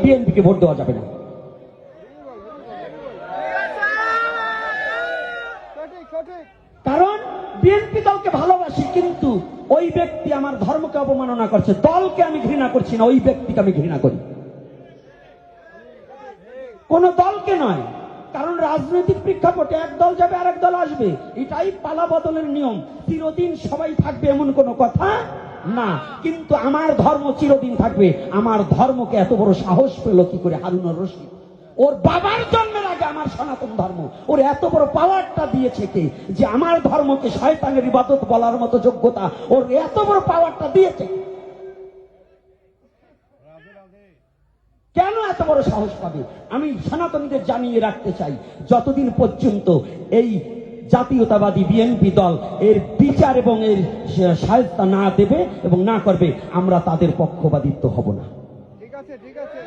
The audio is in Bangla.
বিএনপিকে ভোট দেওয়া যাবে না। কারণ বিএনপি দলকে ভালোবাসি, কিন্তু ওই ব্যক্তি আমার ধর্মকে অবমাননা করছে। দলকে আমি ঘৃণা করছি না, ওই ব্যক্তিকে আমি ঘৃণা করি, কোন দলকে নয়। কারণ রাজনৈতিক প্রেক্ষাপটে এক দল যাবে আর এক দল আসবে, এটাই পালা বদলের নিয়ম। চিরদিন সবাই থাকবে এমন কোনো কথা না, কিন্তু আমার ধর্ম চিরদিন থাকবে। আমার ধর্মকে এত বড় সাহস পেল কি করে হারুনুর রশিদ? ওর বাবার জন্মের আগে আমার সনাতন ধর্ম ওর এত বড় পাওয়ারটা দিয়েছে কে? যে আমার ধর্মকে শয়তানের ইবাদত বলার মতো যোগ্যতা ওর এত বড় পাওয়ারটা দিয়েছে। কেন এত বড় সাহস পাবে? আমি সনাতনীদের জানিয়ে রাখতে চাই, যতদিন পর্যন্ত এই জাতীয়তাবাদী বিএনপি দল এর বিচার এবং এর সাহায্য না দেবে এবং না করবে, আমরা তাদের পক্ষপাতিত্ব হব না। ঠিক আছে, ঠিক আছে।